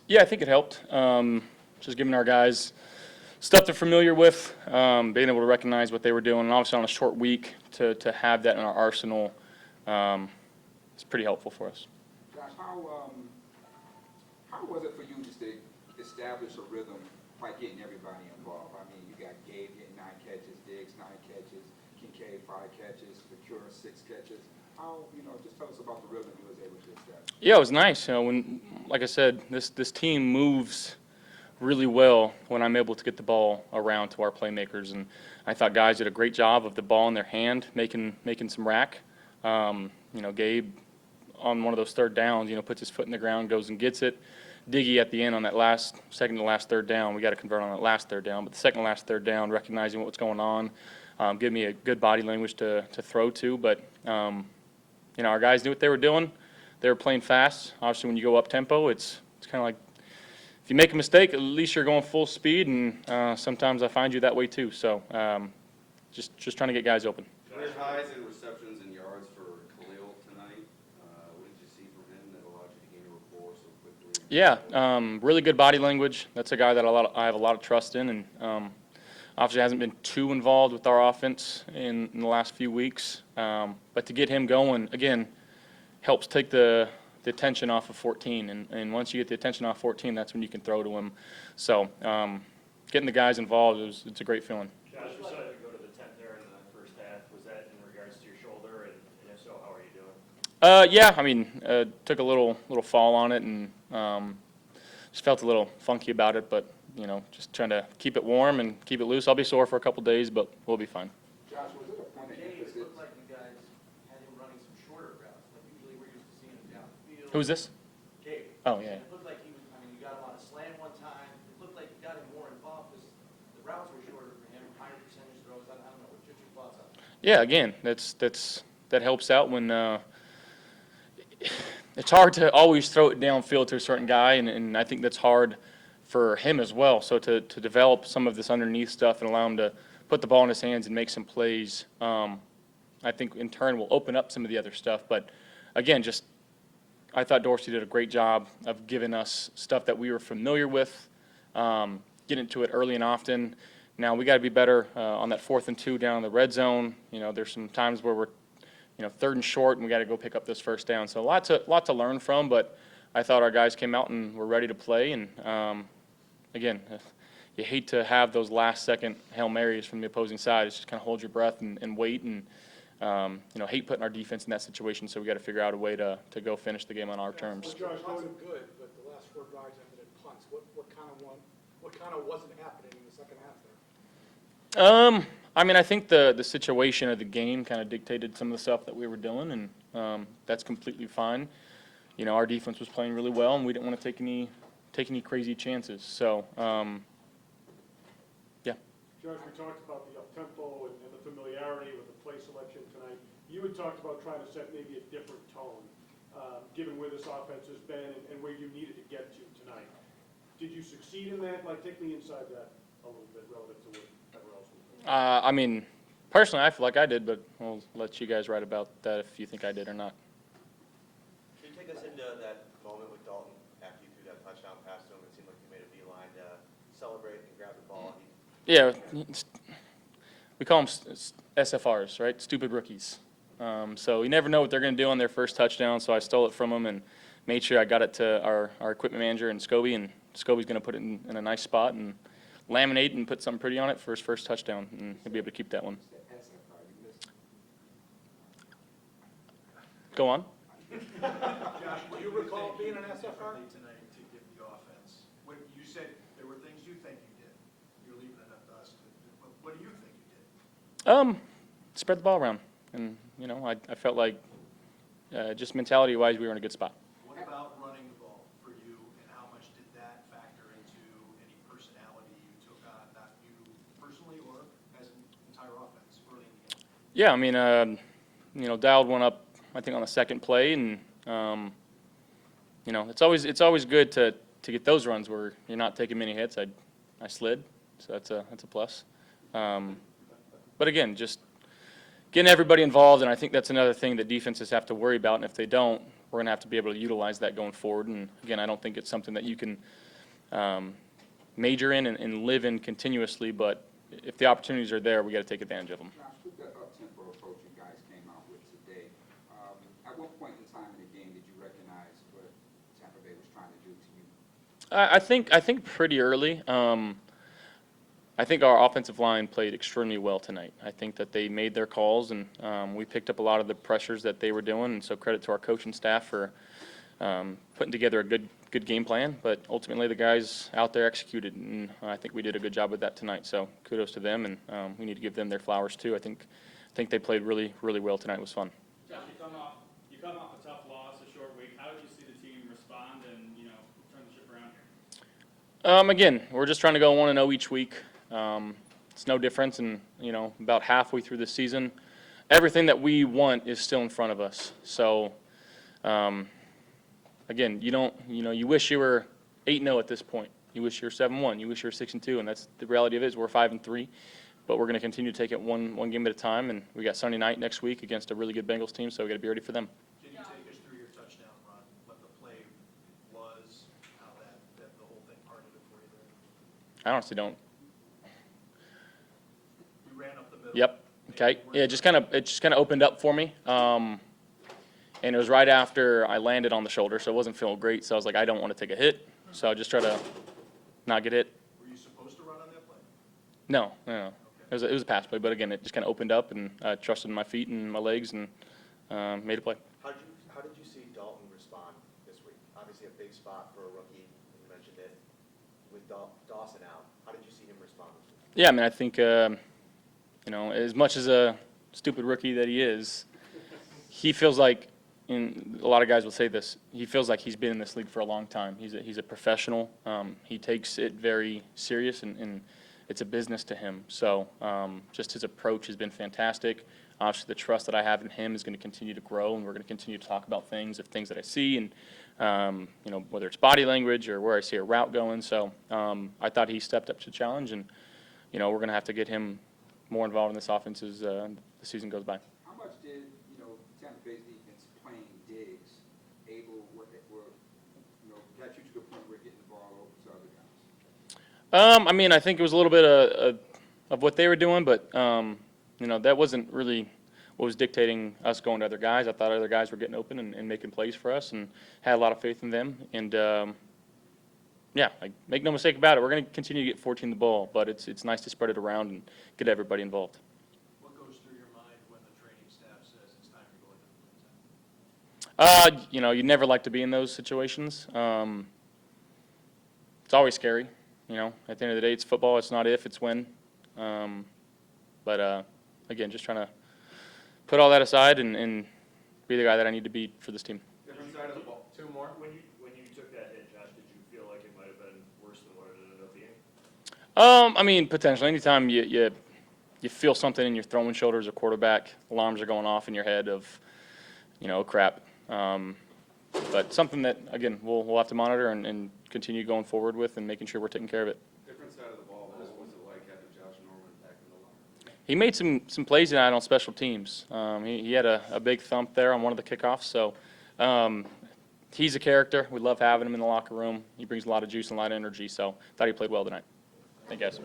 Yeah, I think it helped. Just giving our guys stuff they're familiar with, being able to recognize what they were doing, and obviously on a short week to have that in our arsenal is pretty helpful for us. Josh, how was it for you just to establish a rhythm by getting everybody involved? I mean, you got Gabe getting 9 catches, Diggs 9 catches, Kincaid 5 catches, Secura 6 catches. Just tell us about the rhythm you was able to establish. Yeah, it was nice. Like I said, this team moves really well when I'm able to get the ball around to our playmakers, and I thought guys did a great job of the ball in their hand, making some rack. Gabe on one of those third downs, puts his foot in the ground, goes and gets it. Diggy at the end on that second to last third down. We got to convert on that last third down, but the second to last third down, recognizing what's going on, give me a good body language to throw to. But our guys knew what they were doing. They were playing fast. Obviously, when you go up tempo, it's kind of like if you make a mistake, at least you're going full speed, and sometimes I find you that way too. So just trying to get guys open. Career highs in receptions and yards for Khalil tonight. What did you see from him that allowed you to gain a rapport so quickly? Yeah, really good body language. That's a guy that I have a lot of trust in, and obviously hasn't been too involved with our offense in the last few weeks. But to get him going, again, helps take the attention off of 14. And once you get the attention off 14, that's when you can throw to him. So getting the guys involved, it's a great feeling. Josh, you decided to go to the 10th there in the first half. Was that in regards to your shoulder? And if so, how are you doing? Yeah, I mean, took a little fall on it and just felt a little funky about it. But, just trying to keep it warm and keep it loose. I'll be sore for a couple days, but we'll be fine. Josh, was it a point of It emphasis? looked like you guys had him running some shorter routes. Like usually we're used to seeing him down the field. Who's this? Gabe. Oh, yeah. It looked like you got him on a slant one time. It looked like you got him more involved because the routes were shorter for him, higher percentage throws. I don't know. What's your thoughts on that? Yeah, again, that helps out when it's hard to always throw it downfield to a certain guy, and I think that's hard for him as well. So to develop some of this underneath stuff and allow him to put the ball in his hands and make some plays, I think in turn will open up some of the other stuff. But again, I thought Dorsey did a great job of giving us stuff that we were familiar with, getting to it early and often. Now we got to be better on that 4th and 2 down in the red zone. There's some times where we're 3rd and short, and we got to go pick up this first down. So a lot to learn from, but I thought our guys came out and were ready to play. And again, you hate to have those last-second Hail Marys from the opposing side. It's just kind of hold your breath and wait, and hate putting our defense in that situation. So we got to figure out a way to go finish the game on our terms. Well, Josh, looked good, but the last 4 drives ended in punts. What kind of wasn't happening in the second half there? I mean, I think the situation of the game kind of dictated some of the stuff that we were doing, and that's completely fine. Our defense was playing really well, and we didn't want to take any crazy chances. So, yeah. Josh, we talked about the up-tempo and the familiarity with the play selection tonight. You had talked about trying to set maybe a different tone, given where this offense has been and where you needed to get to tonight. Did you succeed in that? Take me inside that a little bit relative to whatever else was going on. I mean, personally, I feel like I did, but I'll let you guys write about that if you think I did or not. Can you take us into that moment with Dalton after you threw that touchdown pass to him? It seemed like you made a beeline to celebrate and grab the ball. Yeah, we call them SFRs, right? Stupid rookies. So you never know what they're going to do on their first touchdown, so I stole it from them and made sure I got it to our equipment manager and Scobie, and Scobie's going to put it in a nice spot and laminate and put something pretty on it for his first touchdown, and he'll be able to keep that one. Go on. Josh, do you recall being an SFR? Tonight to give the offense. When you said there were things you think you did, you're leaving it up to us. What do you think you did? Spread the ball around, and I felt like just mentality-wise we were in a good spot. What about running the ball for you, and how much did that factor into any personality you took on, not you personally or as an entire offense early in the game? Yeah, I mean, dialed one up, I think, on the second play, and it's always good to get those runs where you're not taking many hits. I slid, so that's a plus. But again, just getting everybody involved, and I think that's another thing that defenses have to worry about. And if they don't, we're going to have to be able to utilize that going forward. And again, I don't think it's something that you can major in and live in continuously, but if the opportunities are there, we got to take advantage of them. Josh, with that up-tempo approach you guys came out with today, at what point in time in the game did you recognize what Tampa Bay was trying to do to you? I think pretty early. I think our offensive line played extremely well tonight. I think that they made their calls, and we picked up a lot of the pressures that they were doing. And so credit to our coaching staff for putting together a good game plan. But ultimately, the guys out there executed, and I think we did a good job with that tonight. So kudos to them, and we need to give them their flowers too. I think they played really well tonight. It was fun. Josh, you come off a tough loss, a short week. How did you see the team respond and turn the ship around here? Again, we're just trying to go 1-0 each week. It's no difference, and about halfway through the season, everything that we want is still in front of us. So, again, you wish you were 8-0 at this point. You wish you were 7-1. You wish you were 6-2, and that's the reality of it. Is we're 5-3, but we're going to continue to take it one game at a time. And we got Sunday night next week against a really good Bengals team, so we got to be ready for them. Can you take us through your touchdown run, what the play was, how that the whole thing parted it for you there? I honestly don't. We ran up the middle. Yep. Okay. Yeah. It just kind of opened up for me. And it was right after I landed on the shoulder, so it wasn't feeling great. So I was like, I don't want to take a hit, so I just try to not get hit. Were you supposed to run on that play? No. It was a pass play, but again, it just kind of opened up, and I trusted my feet and my legs, and made a play. How did you see Dalton respond this week? Obviously a big spot for a rookie, you mentioned it. With Dawson out, how did you see him respond this week? Yeah, I mean, I think as much as a stupid rookie that he is, he feels like, and a lot of guys will say this, he feels like he's been in this league for a long time. He's a professional. He takes it very serious, and it's a business to him. So just his approach has been fantastic. Obviously, the trust that I have in him is going to continue to grow, and we're going to continue to talk about things that I see, and whether it's body language or where I see a route going. So I thought he stepped up to the challenge, and we're going to have to get him more involved in this offense as the season goes by. How much did, Tampa Bay's defense playing Diggs got you to the point where getting the ball over to other guys? I mean, I think it was a little bit of what they were doing, but that wasn't really what was dictating us going to other guys. I thought other guys were getting open and making plays for us, and had a lot of faith in them. And make no mistake about it, we're going to continue to get 14 the ball, but it's nice to spread it around and get everybody involved. What goes through your mind when the training staff says it's time to go into the play time? You never like to be in those situations. It's always scary. At the end of the day, it's football. It's not if, it's when. But again, just trying to put all that aside and be the guy that I need to be for this team. Different side of the ball. Two more. When you took that hit, Josh, did you feel like it might have been worse than what it ended up being? I mean, potentially. Anytime you feel something in your throwing shoulder as a quarterback, alarms are going off in your head of, crap. But something that, again, we'll have to monitor and continue going forward with and making sure we're taking care of it. Different side of the ball. What was it like having Josh Norman back in the line? He made some plays tonight on special teams. He had a big thump there on one of the kickoffs. So he's a character. We love having him in the locker room. He brings a lot of juice and a lot of energy. So thought he played well tonight. Thank you, guys.